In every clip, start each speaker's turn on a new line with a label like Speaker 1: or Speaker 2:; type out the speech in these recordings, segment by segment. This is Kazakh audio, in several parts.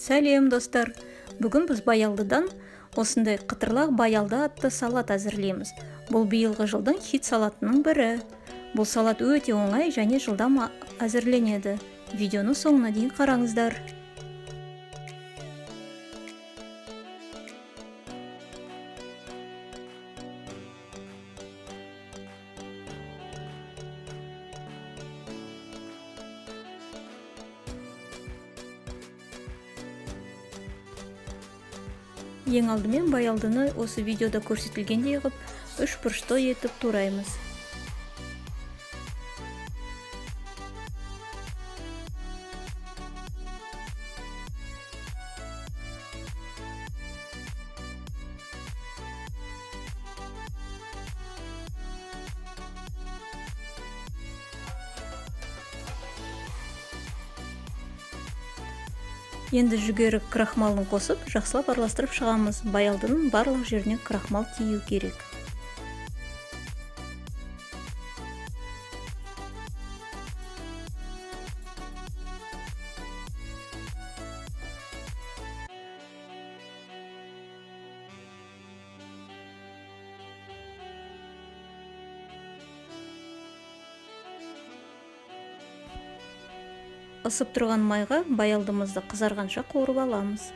Speaker 1: Сәлем достар. Бүгін біз Баялдыдан осындай қытырлақ Баялды атты салат әзірлейміз. Бұл биылғы жылдың хит салатының бірі. Бұл салат өте оңай және жылдам әзірленеді. Видеоны соңына дейін қараңыздар. Ең алдымен баялдыны осы видеода көрсетілгендей қып, үш бұрышты етіп тураймыз. Енді жүгері крахмалын қосып, жақсылап араластырып шығамыз. Баялдының барлық жеріне крахмал тию керек. Ысып тұрған майға баялдымызды қызарғанша қуырып аламыз.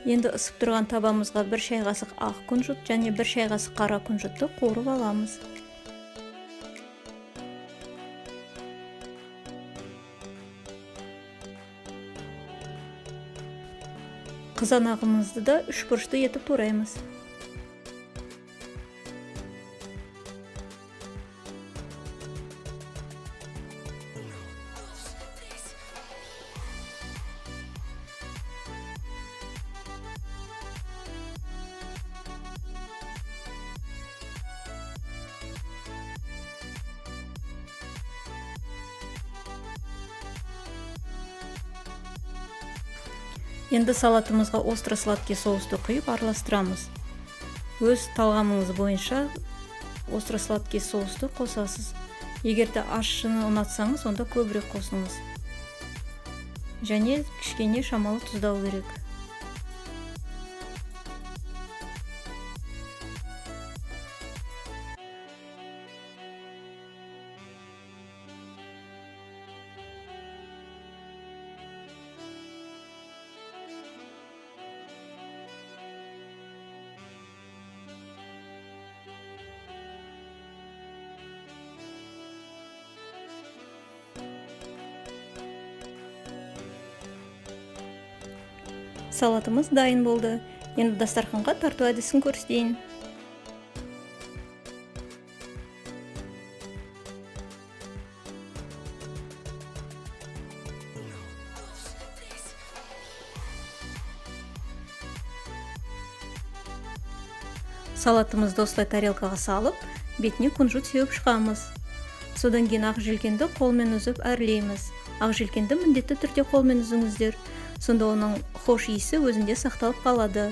Speaker 1: Енді ысып тұрған табамызға 1 шай қасық ақ күнжіт және 1 шай қасық қара күнжітті қуырып аламыз. Қызанағымызды да 3 бұрышты етіп тураймыз. Енді салатымызға остро-сладкий соусты құйып араластырамыз. Өз талғамыңыз бойынша остро-сладкий соусты қосасыз. Егер де ащыны ұнатсаңыз, онда көбірек қосыңыз. Және кішкене шамалы тұздау керек. Салатымыз дайын болды. Енді дастарханға тарту әдісін көрсетейін. Салатымызды осылай тарелкаға салып, бетіне күнжіт сеуіп шығамыз. Содан кейін ақ желкенді қолмен үзіп әрлейміз. Ақ желкенді міндетті түрде қолмен үзіңіздер. Сонда оның хош иісі өзінде сақталып қалады.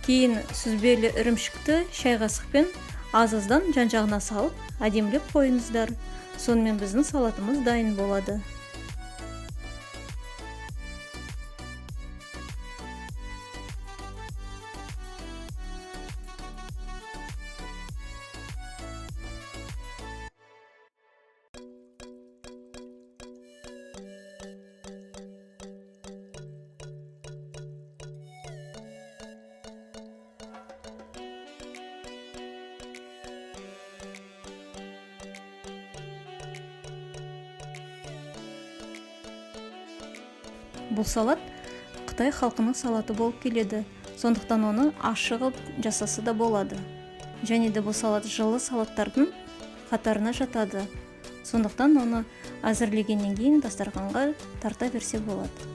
Speaker 1: Кейін сүзбелі ірімшікті шай қасықпен аз-аздан жан-жағына салып, әдемілеп қойыңыздар. Сонымен біздің салатымыз дайын болады. Бұл салат Қытай халқының салаты болып келеді. Сондықтан оны ашығып жасасы да болады. Және де бұл салат жылы салаттардың қатарына жатады. Сондықтан оны әзірлегеннен кейін дастарханға тарта берсе болады.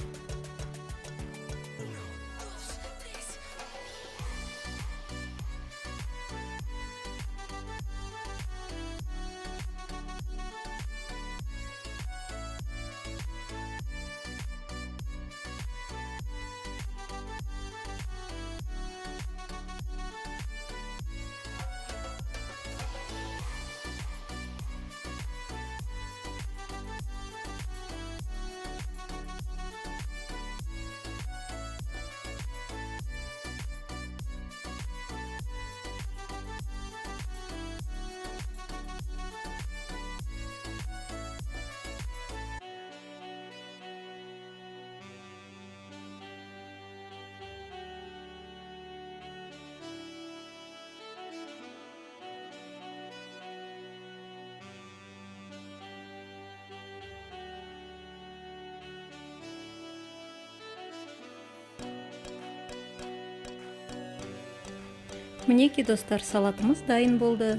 Speaker 1: Мінеки достар, салатымыз дайын болды.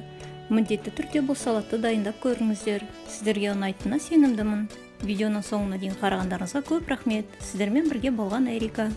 Speaker 1: Міндетті түрде бұл салатты дайындап көріңіздер. Сіздерге ұнайтынына сенімдімін. Видеоның соңына дейін қарағандарыңызға көп рахмет. Сіздермен бірге болған Эрика.